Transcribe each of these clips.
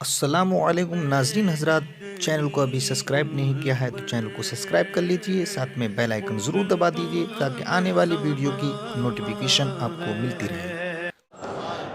السلام علیکم ناظرین حضرات، چینل کو ابھی سبسکرائب نہیں کیا ہے تو چینل کو سبسکرائب کر لیجئے، ساتھ میں بیل آئیکن ضرور دبا دیجئے تاکہ آنے والی ویڈیو کی نوٹیفیکیشن آپ کو ملتی رہے۔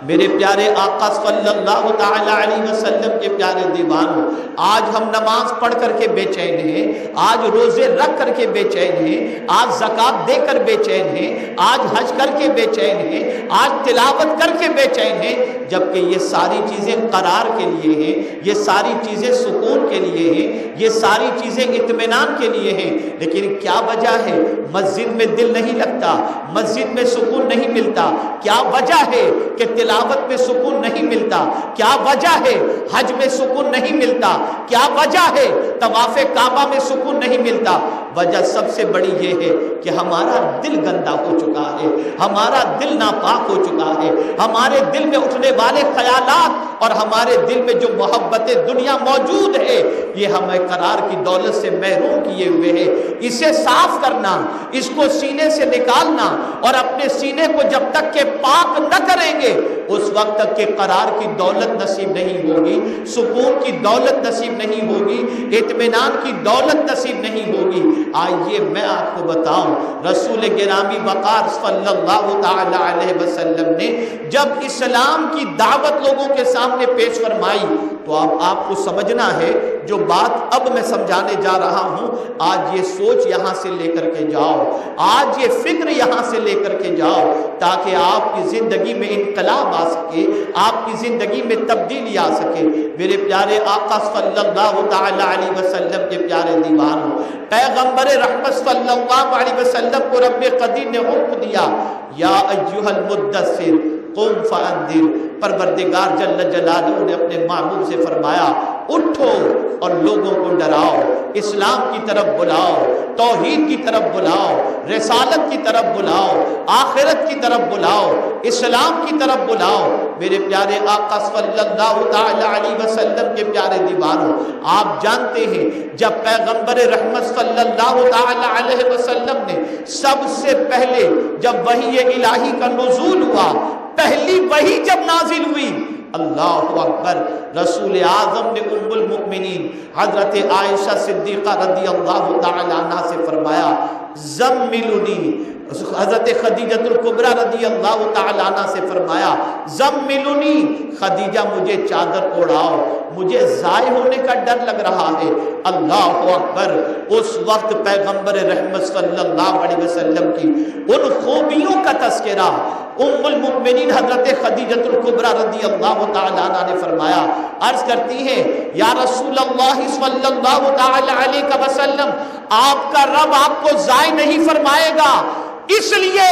میرے پیارے آقا صلی اللہ تعالی علیہ وسلم کے پیارے دیوانوں، آج ہم نماز پڑھ کر کے بے چین ہیں، آج روزے رکھ کر کے بے چین ہیں، آج زکوٰۃ دے کر بے چین ہیں، آج حج کر کے بے چین ہیں، آج تلاوت کر کے بے چین ہیں، جبکہ یہ ساری چیزیں قرار کے لیے ہیں، یہ ساری چیزیں سکون کے لیے ہیں، یہ ساری چیزیں اطمینان کے لیے ہیں۔ لیکن کیا وجہ ہے مسجد میں دل نہیں لگتا، مسجد میں سکون نہیں ملتا؟ کیا وجہ ہے کہ تلاوت میں سکون نہیں ملتا؟ کیا وجہ ہے حج میں سکون نہیں ملتا؟ کیا وجہ ہے طواف کعبہ میں سکون نہیں ملتا؟ وجہ سب سے بڑی یہ ہے کہ ہمارا دل گندا ہو چکا ہے، ہمارا دل ناپاک ہو چکا ہے، ہمارے دل میں اٹھنے والے خیالات اور ہمارے دل میں جو محبت دنیا موجود ہے یہ ہمیں قرار کی دولت سے محروم کیے ہوئے ہے۔ اسے صاف کرنا، اس کو سینے سے نکالنا، اور اپنے سینے کو جب تک کہ پاک نہ کریں گے اس وقت تک کہ قرار کی دولت نصیب نہیں ہوگی، سکون کی دولت نصیب نہیں ہوگی، اطمینان کی دولت نصیب نہیں ہوگی۔ آئیے میں آپ کو بتاؤں، رسول گرامی وقار صلی اللہ تعالی علیہ وسلم نے جب اسلام کی دعوت لوگوں کے سامنے پیش فرمائی تو اب آپ کو سمجھنا ہے جو بات اب میں سمجھانے جا رہا ہوں، آج یہ سوچ یہاں سے لے کر کے جاؤ، آج یہ فکر یہاں سے لے کر کے جاؤ تاکہ آپ کی زندگی میں انقلاب آ سکے، آپ کی زندگی میں تبدیلی آ سکے۔ میرے پیارے آقا صلی اللہ تعالی علیہ وسلم کے پیارے دیوانوں، پیغمبر رحمت صلی اللہ علیہ وسلم کو رب قدیر نے حکم دیا، یا ایھا المدثر قم فانذر۔ پروردگار جل جلالہ نے اپنے محبوب سے فرمایا اٹھو اور لوگوں کو ڈراؤ، اسلام کی طرف بلاؤ، توحید کی طرف بلاؤ، رسالت کی طرف بلاؤ، آخرت کی طرف بلاؤ، اسلام کی طرف بلاؤ۔ میرے پیارے آقا صلی اللہ تعالی علیہ وسلم کے پیارے دیوانوں، آپ جانتے ہیں جب پیغمبر رحمت صلی اللہ تعالی علیہ وسلم نے سب سے پہلے جب وحی الہی کا نزول ہوا، پہلی وحی جب نازل ہوئی، اللہ اکبر، رسول اعظم نے ام المؤمنین حضرت عائشہ صدیقہ رضی اللہ تعالی عنہ سے فرمایا زملونی، حضرت خدیجہ الکبریٰ رضی اللہ تعالی عنہ سے فرمایا زملونی، خدیجہ مجھے چادر اوڑھاؤ، مجھے ضائع ہونے کا ڈر لگ رہا ہے۔ اللہ اکبر، اس وقت پیغمبر رحمت صلی اللہ علیہ وسلم کی ان خوبیوں کا تذکرہ ام المؤمنین حضرت خدیجہ الکبریٰ رضی اللہ تعالی عنہ نے فرمایا، عرض کرتی ہیں یا رسول اللہ صلی اللہ تعالی علیہ وسلم، آپ کا رب آپ کو ضائع نہیں فرمائے گا، اس لیے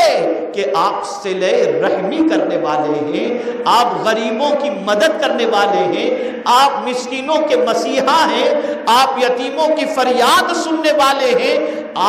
کہ آپ صلہ رحمی کرنے والے ہیں، آپ غریبوں کی مدد کرنے والے ہیں، آپ مسکینوں کے مسیحا ہیں، آپ یتیموں کی فریاد سننے والے ہیں،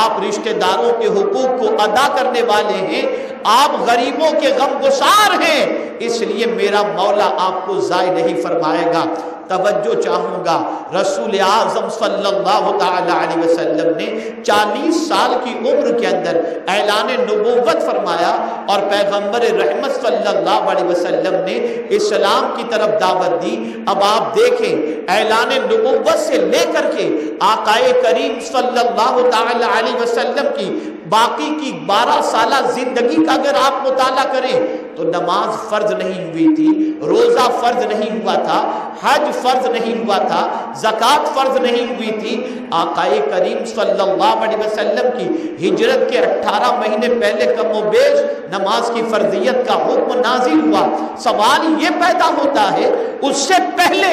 آپ رشتہ داروں کے حقوق کو ادا کرنے والے ہیں، آپ غریبوں کے غم گسار ہیں، اس لیے میرا مولا آپ کو ضائع نہیں فرمائے گا۔ توجہ چاہوں گا، رسول اعظم صلی اللہ تعالی علیہ وسلم نے 40 سال کی عمر کے اندر اعلان نبوت فرمایا اور پیغمبر رحمت صلی اللہ علیہ وسلم نے اسلام کی طرف دعوت دی۔ اب آپ دیکھیں اعلان نبوت سے لے کر کے آقا کریم صلی اللہ تعالی علیہ وسلم کی باقی کی 12 سالہ زندگی کا اگر آپ مطالعہ کریں تو نماز فرض نہیں ہوئی تھی، روزہ فرض نہیں ہوا تھا، حج فرض نہیں ہوا تھا، زکوٰۃ فرض نہیں ہوئی تھی۔ آقا کریم صلی اللہ علیہ وسلم کی ہجرت کے 18 مہینے پہلے کم و بیش نماز کی فرضیت کا حکم نازل ہوا۔ سوال یہ پیدا ہوتا ہے اس سے پہلے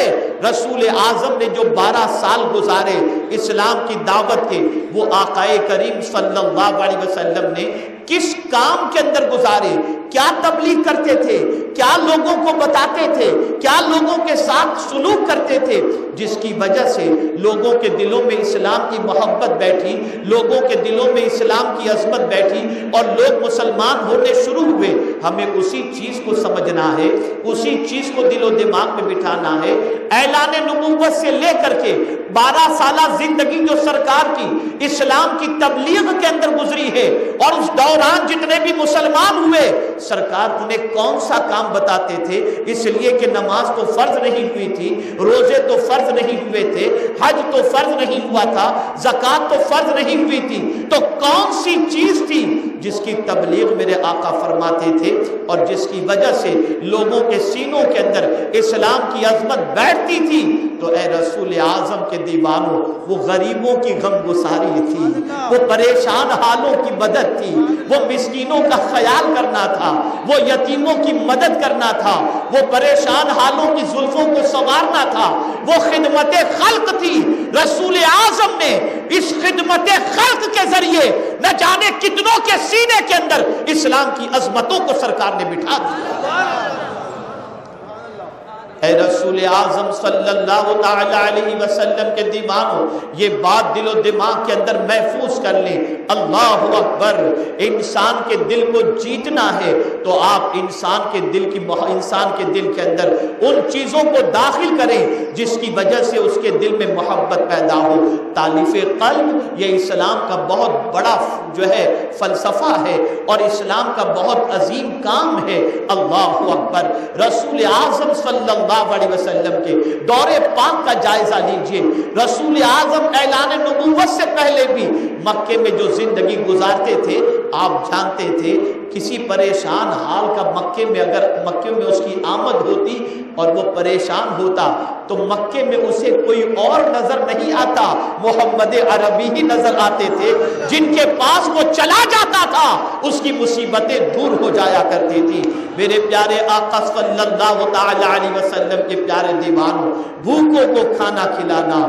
رسول اعظم نے جو 12 سال گزارے اسلام کی دعوت کے، وہ آقا کریم صلی اللہ علیہ وسلم نے کس کام کے اندر گزارے؟ کیا تبلیغ کرتے تھے؟ کیا لوگوں کو بتاتے تھے؟ کیا لوگوں کے ساتھ سلوک کرتے تھے جس کی وجہ سے لوگوں کے دلوں میں اسلام کی محبت بیٹھی، لوگوں کے دلوں میں اسلام کی عظمت بیٹھی اور لوگ مسلمان ہونے شروع ہوئے؟ ہمیں اسی چیز کو سمجھنا ہے، اسی چیز کو دل و دماغ میں بٹھانا ہے۔ اعلان نبوت سے لے کر کے 12 سالہ زندگی جو سرکار کی اسلام کی تبلیغ کے اندر گزری ہے، اور اس دوران جتنے بھی مسلمان ہوئے سرکار انہیں کون سا کام بتاتے تھے؟ اس لیے کہ نماز تو فرض نہیں ہوئی تھی، روزے تو فرض نہیں ہوئے تھے، حج تو فرض نہیں ہوا تھا، زکوٰۃ تو فرض نہیں ہوئی تھی، تو کون سی چیز تھی جس کی تبلیغ میرے آقا فرماتے تھے اور جس کی وجہ سے لوگوں کے سینوں کے اندر اسلام کی عظمت بیٹھتی تھی؟ تو اے رسول اعظم کے دیوانوں، وہ غریبوں کی غم گساری تھی، وہ پریشان حالوں کی مدد تھی، وہ مسکینوں کا خیال کرنا تھا، وہ یتیموں کی مدد کرنا تھا، وہ پریشان حالوں کی زلفوں کو سنوارنا تھا، وہ خدمت خلق تھی۔ رسول اعظم نے اس خدمت خلق کے ذریعے نہ جانے کتنوں کے سینے کے اندر اسلام کی عظمتوں کو سرکار نے بٹھا دیا۔ اے رسول اعظم صلی اللہ تعالی علیہ وسلم کے دیوانوں، یہ بات دل و دماغ کے اندر محفوظ کر لیں۔ اللہ اکبر! انسان کے دل کو جیتنا ہے تو آپ انسان کے دل کے اندر ان چیزوں کو داخل کریں جس کی وجہ سے اس کے دل میں محبت پیدا ہو۔ تالیف قلب یہ اسلام کا بہت بڑا فلسفہ ہے اور اسلام کا بہت عظیم کام ہے۔ اللہ اکبر! رسول اعظم صلی اللہ علیہ وسلم کے دور پاک کا جائزہ لیجئے۔ رسول اعظم اعلان نبوت سے پہلے بھی مکے میں جو زندگی گزارتے تھے، آپ جانتے تھے کسی پریشان حال کا مکے میں اس کی آمد ہوتی اور وہ پریشان ہوتا تو مکے میں اسے کوئی اور نظر نہیں آتا، محمد عربی ہی نظر آتے تھے، جن کے پاس وہ چلا جاتا تھا اس کی مصیبتیں دور ہو جایا کرتی تھی۔ میرے پیارے آقا صلی اللہ تعالی علیہ وسلم کے پیارے دیوانوں، بھوکوں کو کھانا کھلانا،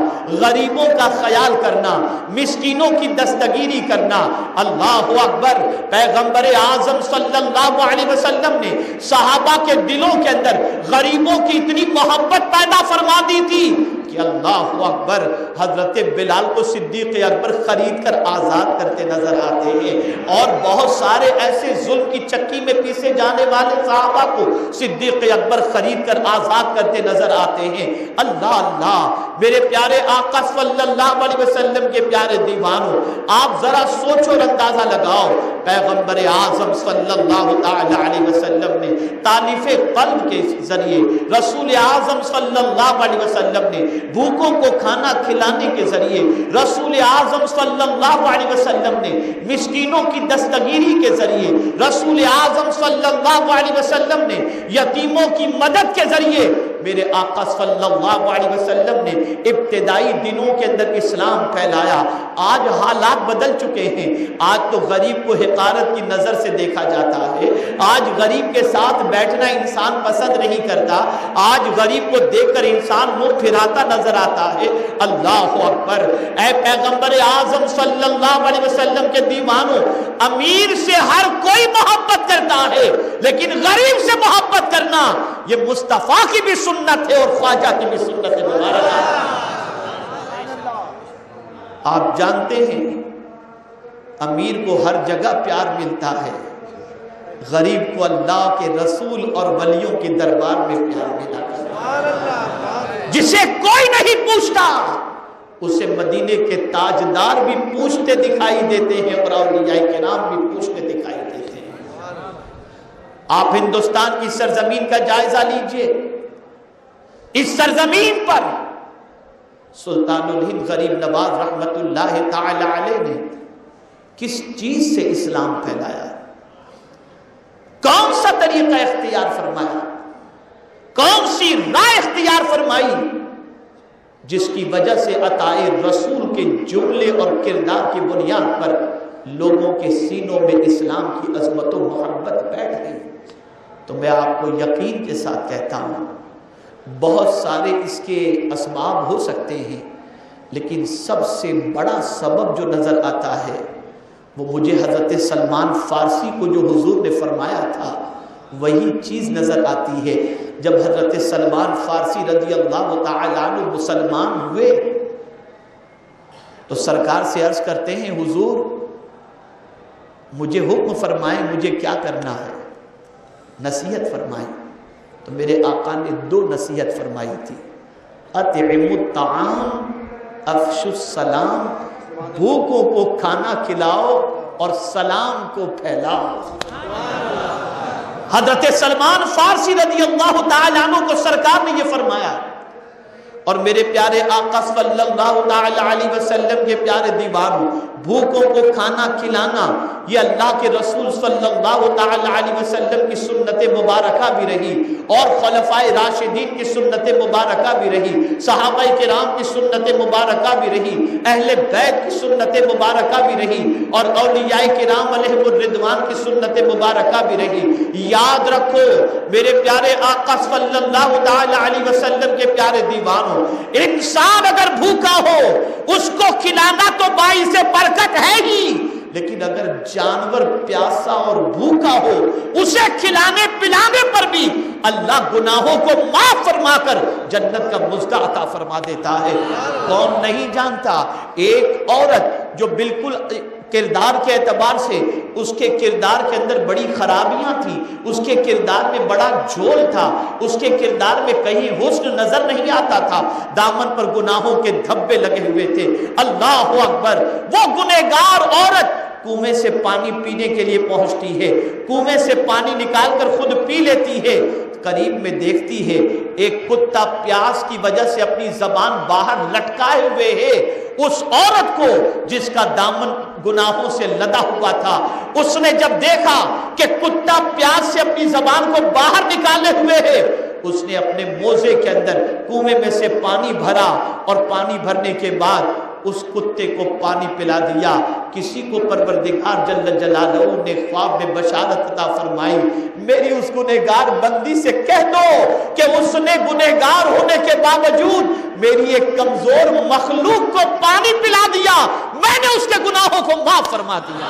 غریبوں کا خیال کرنا، مسکینوں کی دستگیری کرنا، اللہ اکبر! پیغمبر اعظم صلی اللہ علیہ وسلم نے صحابہ کے دلوں کے اندر غریبوں کی اتنی محبت پیدا فرما دی تھی کہ اللہ اکبر! حضرت بلال کو صدیق اکبر خرید کر آزاد کرتے نظر آتے ہیں اور بہت سارے ایسے ظلم کی چکی میں پیسے جانے والے صحابہ کو صدیق اکبر خرید کر آزاد کرتے نظر آتے ہیں۔ اللہ اللہ! میرے پیارے آقا صلی اللہ علیہ وسلم کے پیارے دیوانوں، آپ ذرا سوچو اور اندازہ لگاؤ، پیغمبر اعظم صلی اللہ تعالی علیہ وسلم نے تالیف قلب کے ذریعے، رسول اعظم صلی اللہ علیہ وسلم نے بھوکوں کو کھانا کھلانے کے ذریعے، رسول اعظم صلی اللہ علیہ وسلم نے مسکینوں کی دستگیری کے ذریعے، رسول اعظم صلی اللہ علیہ وسلم نے یتیموں کی مدد کے ذریعے، میرے آقا صلی اللہ علیہ وسلم نے ابتدائی دنوں کے اندر اسلام پھیلایا۔ آج حالات بدل چکے ہیں، آج تو غریب کو حقارت کی نظر سے دیکھا جاتا ہے، آج غریب کے ساتھ بیٹھنا انسان پسند نہیں کرتا، آج غریب کو دیکھ کر انسان منہ پھراتا نظر آتا ہے۔ اللہ اکبر! اے پیغمبر اعظم صلی اللہ علیہ وسلم کے دیوانوں، امیر سے ہر کوئی محبت کرتا ہے لیکن غریب سے محبت کرنا یہ مصطفیٰ کی بھی سنت ہے اور خواجہ کی بھی سنت ہے۔ آپ جانتے ہیں امیر کو ہر جگہ پیار ملتا ہے، غریب کو اللہ کے رسول اور ولیوں کے دربار میں پیار ملا ہے۔ جسے کوئی نہیں پوچھتا اسے مدینے کے تاجدار بھی پوچھتے دکھائی دیتے ہیں اور اولیاء کرام بھی پوچھتے دکھائی دیتے ہیں۔ آپ ہندوستان کی سرزمین کا جائزہ لیجئے، اس سرزمین پر سلطان الہند غریب نواز رحمت اللہ تعالی علیہ نے کس چیز سے اسلام پھیلایا، کون سا طریقہ اختیار فرمایا، کون سی راہ اختیار فرمائی جس کی وجہ سے عطائے رسول کے جملے اور کردار کی بنیاد پر لوگوں کے سینوں میں اسلام کی عظمت و محبت بیٹھ گئی۔ تو میں آپ کو یقین کے ساتھ کہتا ہوں بہت سارے اس کے اسباب ہو سکتے ہیں، لیکن سب سے بڑا سبب جو نظر آتا ہے وہ مجھے حضرت سلمان فارسی کو جو حضور نے فرمایا تھا وہی چیز نظر آتی ہے۔ جب حضرت سلمان فارسی رضی اللہ تعالی عنہ مسلمان ہوئے تو سرکار سے عرض کرتے ہیں حضور مجھے حکم فرمائیں، مجھے کیا کرنا ہے، نصیحت فرمائیں۔ تو میرے آقا نے 2 نصیحت فرمائی تھی، اطعموا الطعام افشوا السلام، بھوکوں کو کھانا کھلاؤ اور سلام کو پھیلاؤ۔ حضرت سلمان فارسی رضی اللہ تعالیٰ عنہ کو سرکار نے یہ فرمایا، اور میرے پیارے آقا صلی اللہ تعالیٰ علیہ وسلم کے پیارے دیوانوں، بھوکوں کو کھانا کھلانا یہ اللہ کے رسول صلی اللہ تعالیٰ علیہ وسلم کی سنت مبارکہ بھی رہی، اور خلفائے راشدین کی سنت مبارکہ بھی رہی، صحابہ کرام کی سنت مبارکہ بھی رہی، اہل بیت کی سنت مبارکہ بھی رہی، اور اولیاء کرام علیہم الرضوان کی سنت مبارکہ بھی رہی۔ یاد رکھو میرے پیارے آقا صلی اللہ تعالیٰ علیہ وسلم کے پیارے دیوانوں، انسان اگر بھوکا ہو اس کو کھلانا تو باعث برکت ہے ہی، لیکن اگر جانور پیاسا اور بھوکا ہو اسے کھلانے پلانے پر بھی اللہ گناہوں کو معاف فرما کر جنت کا مزدہ عطا فرما دیتا ہے۔ کون نہیں جانتا ایک عورت جو بالکل کردار کے اعتبار سے اس کے کردار کے اندر بڑی خرابیاں تھی، اس کے کردار میں بڑا جھول تھا، اس کے کردار میں کہیں حسن نظر نہیں آتا تھا، دامن پر گناہوں کے دھبے لگے ہوئے تھے۔ اللہ اکبر، وہ گنہگار عورت کنویں سے پانی پینے کے لیے پہنچتی ہے، کنویں سے پانی نکال کر خود پی لیتی ہے، قریب میں دیکھتی ہے ایک کتا پیاس کی وجہ سے اپنی زبان باہر لٹکائے ہوئے ہے۔ اس عورت کو جس کا دامن گناہوں سے لدا ہوا تھا، اس نے جب دیکھا کہ کتا پیاس سے اپنی زبان کو باہر نکالے ہوئے ہے، اس نے اپنے موزے کے اندر کنویں میں سے پانی بھرا، اور پانی بھرنے کے بعد اس کتے کو پانی پلا دیا۔ کسی کو پروردگار جل جلالہ نے خواب میں بشارت عطا فرمائی، میری اس گنہگار بندی سے کہہ دو کہ اس نے گنہگار ہونے کے باوجود میری ایک کمزور مخلوق کو پانی پلا دیا، میں نے اس کے گناہوں کو معاف فرما دیا۔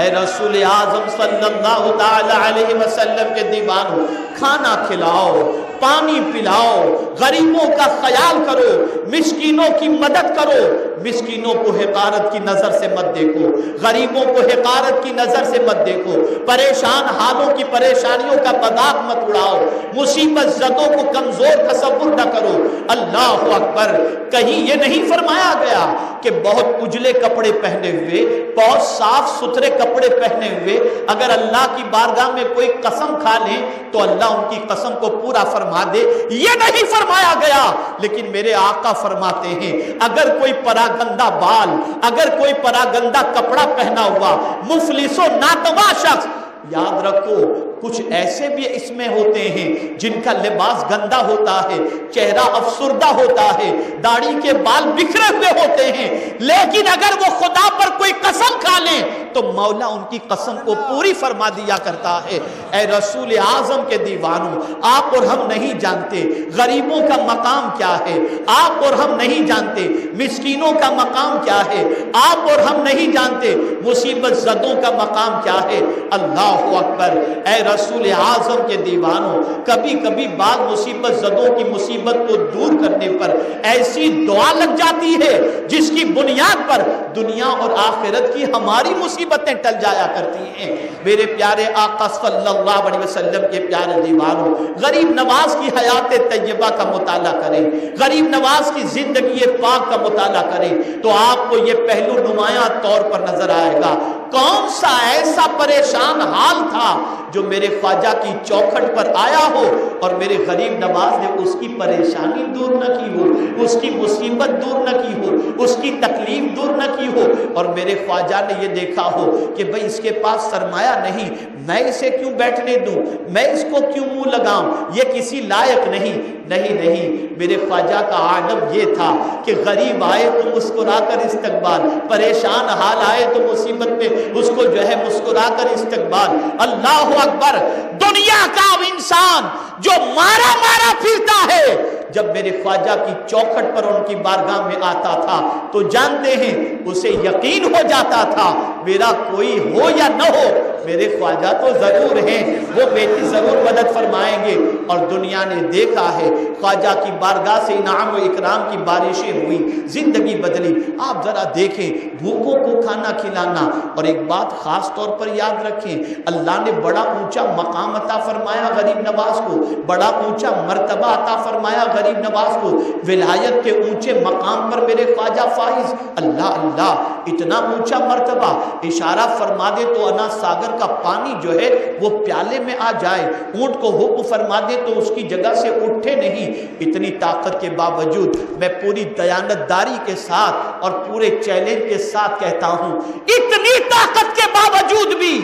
اے رسول اعظم صلی اللہ تعالی علیہ وسلم کے دیوانوں، کھانا کھلاؤ، پانی پلاؤ، غریبوں کا خیال کرو، مسکینوں کی مدد کرو، مسکینوں کو حقارت کی نظر سے مت دیکھو، غریبوں کو حقارت کی نظر سے مت دیکھو، پریشان حالوں کی پریشانیوں کا مذاق مت اڑاؤ، مصیبت زدوں کو کمزور تصور نہ کرو۔ اللہ اکبر، کہیں یہ نہیں فرمایا گیا کہ بہت اجلے کپڑے پہنے ہوئے، بہت صاف ستھرے کپڑے پہنے ہوئے اگر اللہ کی بارگاہ میں کوئی قسم کھا لیں تو اللہ ان کی قسم کو پورا فرما دے، یہ نہیں فرمایا گیا، لیکن میرے آقا فرماتے ہیں اگر کوئی پراگندہ بال، اگر کوئی پراگندہ کپڑا پہنا ہوا مفلس و ناتواں شخص، یاد رکھو کچھ ایسے بھی اس میں ہوتے ہیں جن کا لباس گندا ہوتا ہے، چہرہ افسردہ ہوتا ہے، داڑھی کے بال بکھرے ہوئے ہوتے ہیں، لیکن اگر وہ خدا پر کوئی قسم کھا لیں تو مولا ان کی قسم کو پوری فرما دیا کرتا ہے۔ اے رسول اعظم کے دیوانوں، آپ اور ہم نہیں جانتے غریبوں کا مقام کیا ہے، آپ اور ہم نہیں جانتے مسکینوں کا مقام کیا ہے، آپ اور ہم نہیں جانتے مصیبت زدوں کا مقام کیا ہے۔ اللہ اکبر، اے رسول اعظم کے دیوانوں، کبھی کبھی بعض مصیبت زدوں کی مصیبت کو دور کرنے پر ایسی دعا لگ جاتی ہے جس کی بنیاد پر دنیا اور آخرت کی ہماری مصیبتیں ٹل جایا کرتی ہیں۔ میرے پیارے آقا صلی اللہ علیہ وسلم کے پیارے دیوانوں، غریب نواز کی حیات طیبہ کا مطالعہ کریں، غریب نواز کی زندگی پاک کا مطالعہ کریں تو آپ کو یہ پہلو نمایاں طور پر نظر آئے گا۔ کون سا ایسا پریشان حال تھا جو میرے خواجہ کی چوکھٹ پر آیا ہو اور میرے غریب نواز نے اس کی پریشانی دور نہ کی ہو، اس کی مصیبت دور نہ کی ہو، اس کی تکلیف دور نہ کی ہو، اور میرے خواجہ نے یہ دیکھا ہو کہ بھئی اس کے پاس سرمایہ نہیں، میں اسے کیوں بیٹھنے دوں، میں اس کو کیوں منہ لگاؤں، یہ کسی لائق نہیں۔ نہیں، میرے خواجہ کا عالم یہ تھا کہ غریب آئے تو مسکرا کر استقبال، پریشان حال آئے تو مصیبت میں اس کو جو ہے مسکرا کر استقبال۔ اللہ اکبر، دنیا کا انسان جو مارا پھرتا ہے جب میرے خواجہ کی چوکھٹ پر ان کی بارگاہ میں آتا تھا تو جانتے ہیں اسے یقین ہو جاتا تھا میرا کوئی ہو یا نہ ہو میرے خواجہ تو ضرور ہیں، وہ میری ضرور مدد فرمائیں گے۔ اور دنیا نے دیکھا ہے خواجہ کی بارگاہ سے انعام و اکرام کی بارشیں ہوئی، زندگی بدلی۔ آپ ذرا دیکھیں بھوکوں کو کھانا کھلانا، اور ایک بات خاص طور پر یاد رکھیں، اللہ نے بڑا اونچا مقام عطا فرمایا غریب نواز کو، بڑا اونچا مرتبہ عطا فرمایا غریب نواز کو، ولایت کے اونچے مقام پر میرے خواجہ فائز۔ اللہ اتنا اونچا مرتبہ، اشارہ فرما دے تو انا ساگر کا پانی جو ہے وہ پیالے میں آ جائے، اونٹ کو حکم فرما دے تو اس کی جگہ سے اٹھے نہیں۔ اتنی طاقت کے باوجود میں پوری دیانتداری کے ساتھ اور پورے چیلنج کے ساتھ کہتا ہوں، اتنی طاقت کے باوجود بھی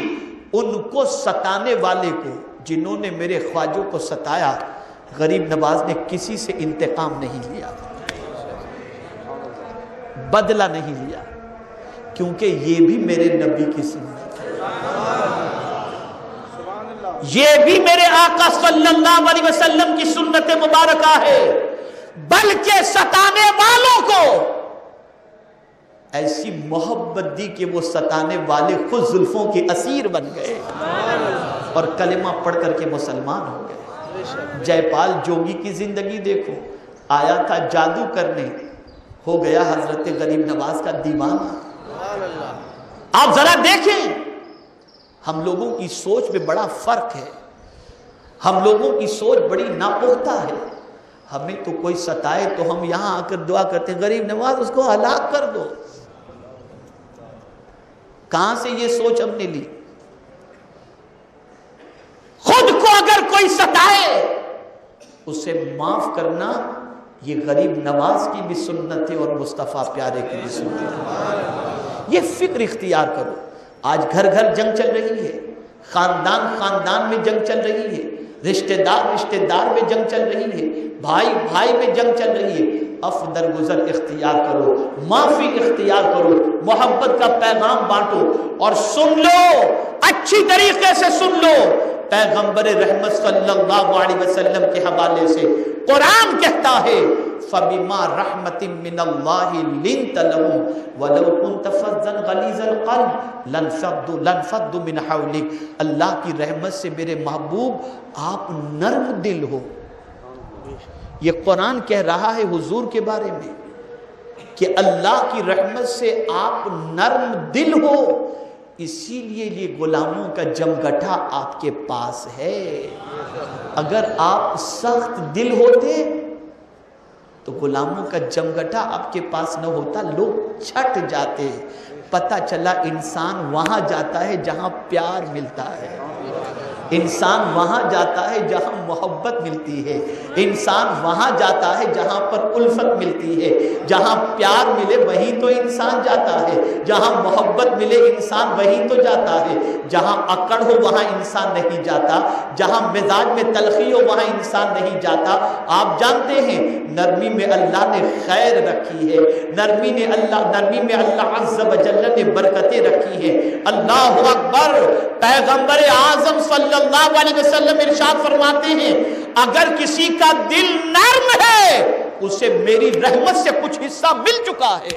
ان کو ستانے والے کو، جنہوں نے میرے خواجوں کو ستایا، غریب نواز نے کسی سے انتقام نہیں لیا، بدلہ نہیں لیا، کیونکہ یہ بھی میرے نبی کی سنت ہے، یہ بھی میرے آقا صلی اللہ علیہ وسلم کی سنت مبارکہ ہے۔ بلکہ ستانے والوں کو ایسی محبت دی کہ وہ ستانے والے خود زلفوں کے اسیر بن گئے اور کلمہ پڑھ کر کے مسلمان ہو گئے۔ جے پال جوگی کی زندگی دیکھو، آیا تھا جادو کرنے، ہو گیا حضرت غریب نواز کا دیوانہ۔ آپ ذرا دیکھیں، ہم لوگوں کی سوچ میں بڑا فرق ہے، ہم لوگوں کی سوچ بڑی ناپختہ ہے۔ ہمیں تو کوئی ستائے تو ہم یہاں آ کر دعا کرتے ہیں غریب نواز اس کو ہلاک کر دو۔ کہاں سے یہ سوچ ہم نے لی؟ خود کو اگر کوئی ستائے اسے معاف کرنا یہ غریب نواز کی بھی سنت ہے اور مصطفیٰ پیارے کی بھی سنت ہے۔ یہ فکر اختیار کرو۔ آج گھر گھر جنگ چل رہی ہے، خاندان خاندان میں جنگ چل رہی ہے، رشتہ دار میں جنگ چل رہی ہے، بھائی میں جنگ چل رہی ہے۔ عفو درگزر اختیار کرو، معافی اختیار کرو، محبت کا پیغام بانٹو، اور سن لو، اچھی طریقے سے سن لو، پیغمبر رحمت صلی اللہ علیہ وسلم کے حوالے سے قرآن کہتا ہے فَبِمَا رَحْمَةٍ مِّنَ اللَّهِ لِنْتَ لَهُمْ وَلَوْ كُنْتَ فَظًّا غَلِيظَ الْقَلْبِ لَانفَضُّوا مِنْ حَوْلِكَ۔ اللہ کی رحمت سے میرے محبوب آپ نرم دل ہو۔ یہ قرآن کہہ رہا ہے حضور کے بارے میں کہ اللہ کی رحمت سے آپ نرم دل ہو، اسی لیے یہ غلاموں کا جمگٹھا آپ کے پاس ہے۔ اگر آپ سخت دل ہوتے تو غلاموں کا جمگٹھا آپ کے پاس نہ ہوتا، لوگ چھٹ جاتے۔ پتہ چلا انسان وہاں جاتا ہے جہاں پیار ملتا ہے، انسان وہاں جاتا ہے جہاں محبت ملتی ہے، انسان وہاں جاتا ہے جہاں پر الفت ملتی ہے۔ جہاں پیار ملے وہیں تو انسان جاتا ہے، جہاں محبت ملے انسان وہیں تو جاتا ہے۔ جہاں اکڑ ہو وہاں انسان نہیں جاتا، جہاں مزاج میں تلخی ہو وہاں انسان نہیں جاتا۔ آپ جانتے ہیں نرمی میں اللہ نے خیر رکھی ہے، نرمی میں اللہ عز و جل نے برکتیں رکھی ہیں۔ اللہ اکبر۔ پیغمبر اعظم صلی اللہ علیہ وسلم ارشاد فرماتے ہیں اگر کسی کا دل نرم ہے اسے میری رحمت سے کچھ حصہ مل چکا ہے۔